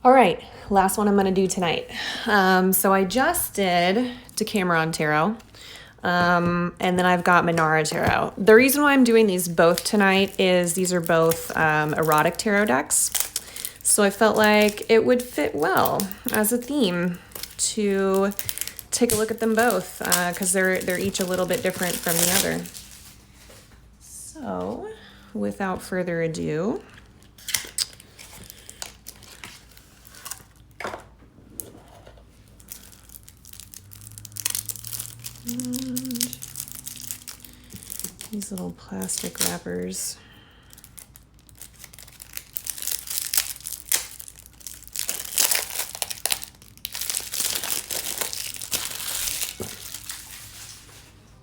All right, last one I'm going to do tonight. So I just did Decameron Tarot, and then I've got Manara Tarot. The reason why I'm doing these both tonight is these are both erotic tarot decks. So I felt like it would fit well as a theme to take a look at them both because they're each a little bit different from the other. So without further ado, and these little plastic wrappers.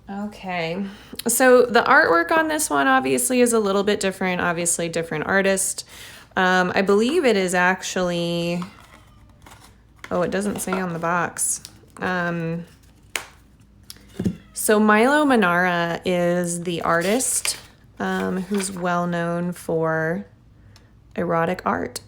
Okay, so the artwork on this one obviously is a little bit different, obviously different artist. I believe it is actually, oh, it doesn't say on the box. So Milo Manara is the artist who's well known for erotic art.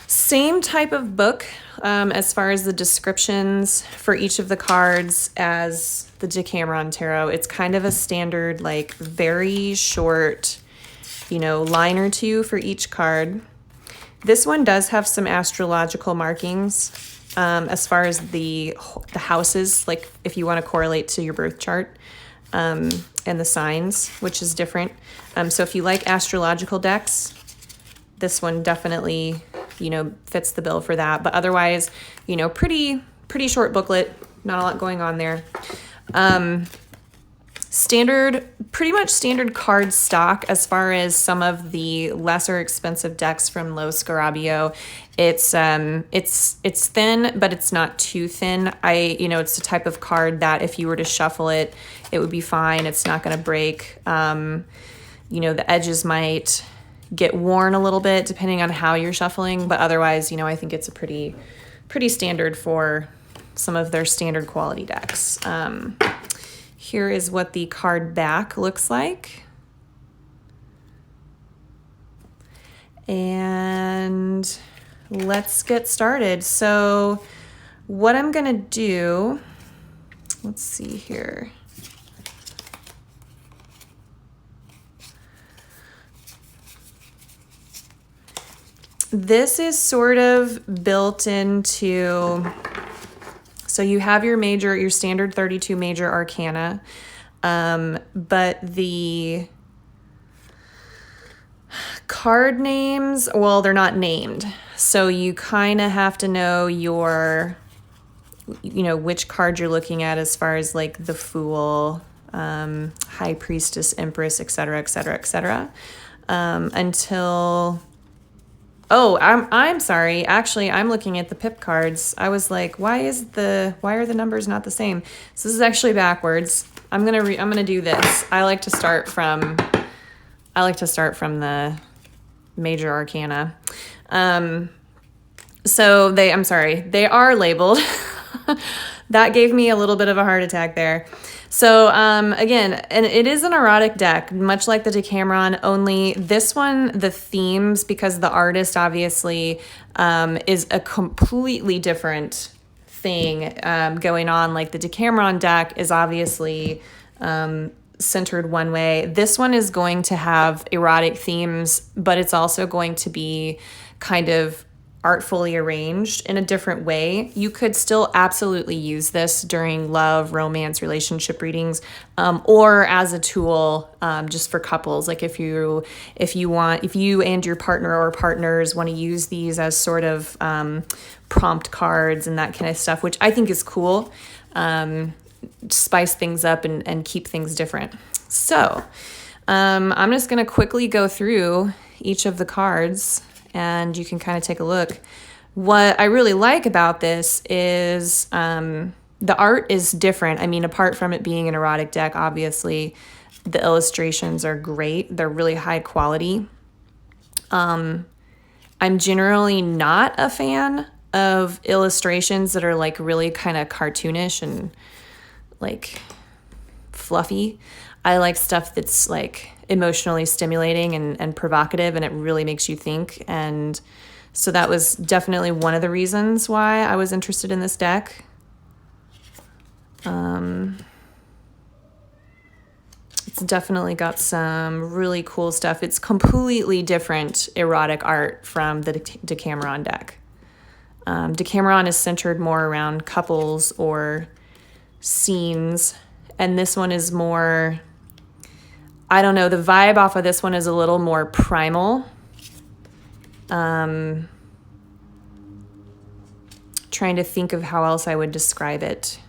Same type of book as far as the descriptions for each of the cards as the Decameron Tarot. It's kind of a standard, like very short, line or two for each card. This one does have some astrological markings as far as the houses, like if you want to correlate to your birth chart and the signs, which is different. So if you like astrological decks, this one definitely, fits the bill for that. But otherwise, pretty short booklet, not a lot going on there. Pretty much standard card stock as far as some of the lesser expensive decks from Lo Scarabeo. It's thin, but it's not too thin. It's the type of card that if you were to shuffle it, it would be fine. It's not going to break. The edges might get worn a little bit depending on how you're shuffling, but otherwise, I think it's a pretty standard for some of their standard quality decks. Here is what the card back looks like. And let's get started. So what I'm gonna do, let's see here. This is sort of built into, so you have your standard 32 major arcana, but the card names, well, they're not named. So you kind of have to know which card you're looking at as far as like the Fool, High Priestess, Empress, etc., etc., etc. Until... Oh, I'm sorry. Actually, I'm looking at the pip cards. I was like, why are the numbers not the same? So this is actually backwards. I'm gonna do this. I like to start from the major arcana. So they are labeled. That gave me a little bit of a heart attack there. So again, and it is an erotic deck, much like the Decameron, only this one, the themes, because the artist obviously is a completely different thing going on. Like the Decameron deck is obviously centered one way. This one is going to have erotic themes, but it's also going to be kind of artfully arranged in a different way. You could still absolutely use this during love, romance, relationship readings, or as a tool just for couples. Like if you and your partner or partners want to use these as sort of prompt cards and that kind of stuff, which I think is cool. Spice things up and keep things different. So I'm just going to quickly go through each of the cards and you can kind of take a look. What I really like about this is the art is different. I mean, apart from it being an erotic deck, obviously the illustrations are great. They're really high quality. I'm generally not a fan of illustrations that are like really kind of cartoonish and like fluffy. I like stuff that's like emotionally stimulating and provocative, and it really makes you think. And so that was definitely one of the reasons why I was interested in this deck. It's definitely got some really cool stuff. It's completely different erotic art from the Decameron deck. Decameron is centered more around couples or scenes, and this one is more, I don't know, the vibe off of this one is a little more primal. Trying to think of how else I would describe it.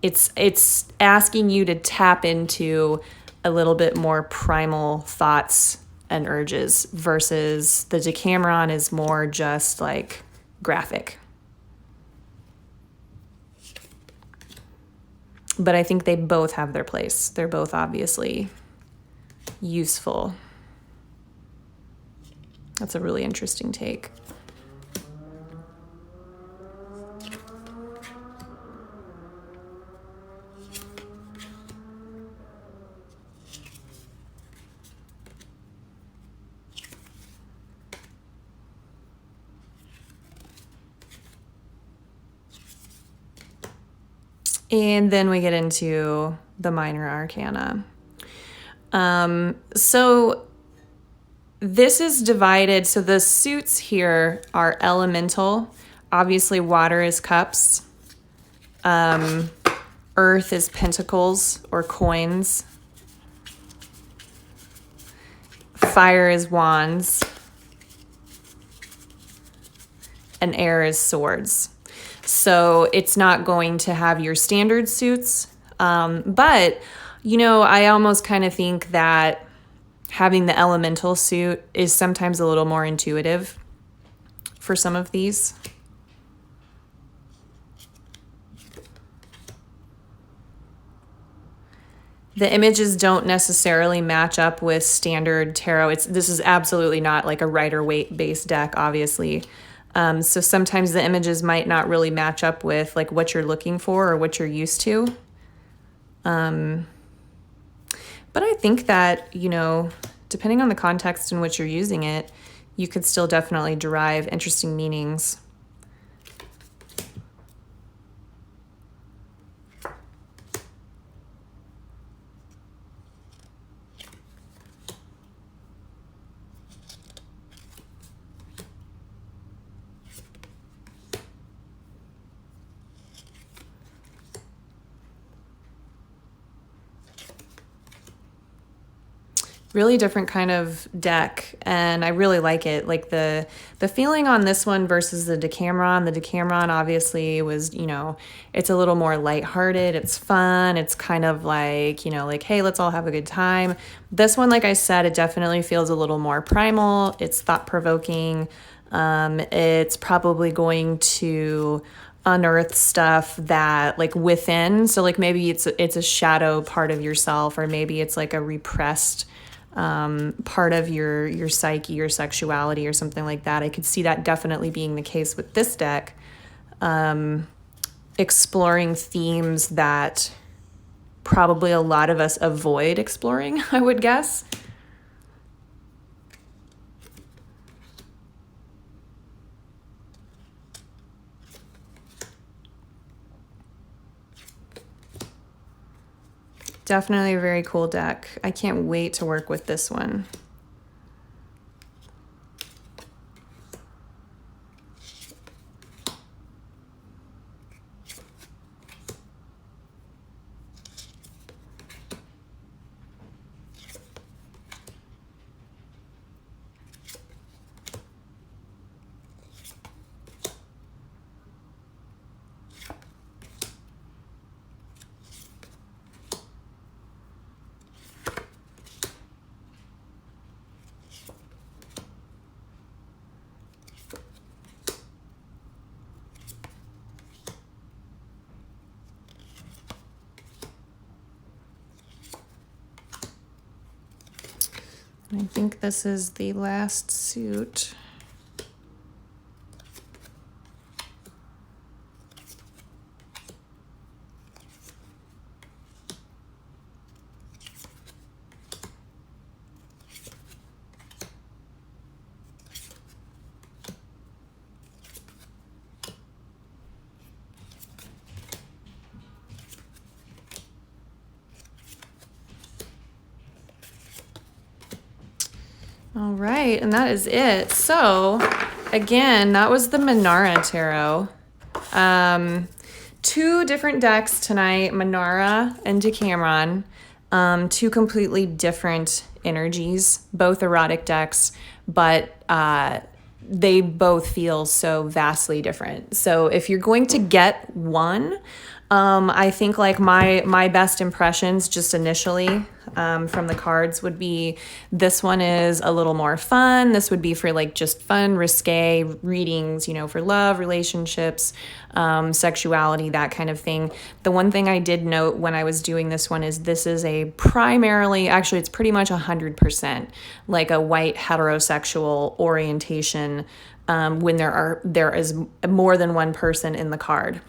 It's asking you to tap into a little bit more primal thoughts and urges, versus the Decameron is more just like graphic. But I think they both have their place. They're both obviously useful. That's a really interesting take. And then we get into the minor arcana. So this is divided. So the suits here are elemental. Obviously, water is cups. Earth is pentacles or coins. Fire is wands. And air is swords. So it's not going to have your standard suits. But, you know, I almost kind of think that having the elemental suit is sometimes a little more intuitive for some of these. The images don't necessarily match up with standard tarot. This is absolutely not like a Rider-Waite based deck, obviously. So sometimes the images might not really match up with like what you're looking for or what you're used to. But I think that, you know, depending on the context in which you're using it, you could still definitely derive interesting meanings. Really different kind of deck, and I really like it. Like the feeling on this one versus the Decameron. The Decameron obviously was, you know, it's a little more lighthearted, it's fun, it's kind of like, you know, like, hey, let's all have a good time. This one, like I said, it definitely feels a little more primal, it's thought-provoking. It's probably going to unearth stuff that like within, so like maybe it's a shadow part of yourself, or maybe it's like a repressed part of your psyche or sexuality or something like that. I could see that definitely being the case with this deck, exploring themes that probably a lot of us avoid exploring, I would guess. Definitely a very cool deck. I can't wait to work with this one. I think this is the last suit. All right, and that is it. So, again, that was the Manara Tarot. Two different decks tonight, Manara and Decameron. Two completely different energies, both erotic decks, but they both feel so vastly different. So if you're going to get one, I think like my best impressions just initially from the cards would be this one is a little more fun. This would be for like just fun, risque readings, you know, for love, relationships, sexuality, that kind of thing. The one thing I did note when I was doing this one is this is a primarily, actually it's pretty much 100% like a white heterosexual orientation when there is more than one person in the card.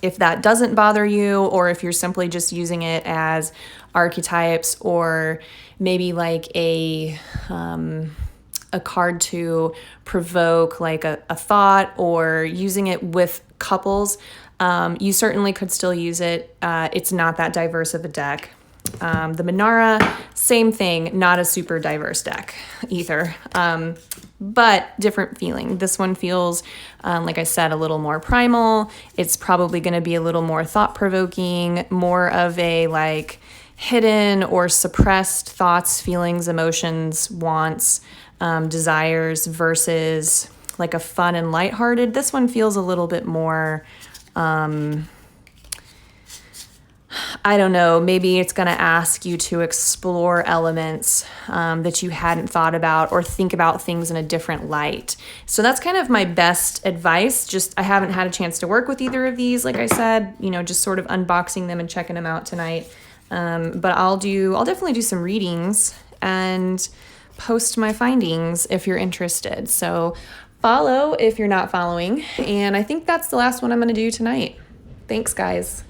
If that doesn't bother you, or if you're simply just using it as archetypes, or maybe like a card to provoke like a thought, or using it with couples, you certainly could still use it. It's not that diverse of a deck. The Manara, same thing, not a super diverse deck either, but different feeling. This one feels, like I said, a little more primal. It's probably going to be a little more thought-provoking, more of a like hidden or suppressed thoughts, feelings, emotions, wants, desires versus like a fun and lighthearted. This one feels a little bit more I don't know, maybe it's going to ask you to explore elements that you hadn't thought about, or think about things in a different light. So that's kind of my best advice. Just, I haven't had a chance to work with either of these. Like I said, you know, just sort of unboxing them and checking them out tonight. But I'll definitely do some readings and post my findings if you're interested. So follow if you're not following. And I think that's the last one I'm going to do tonight. Thanks, guys.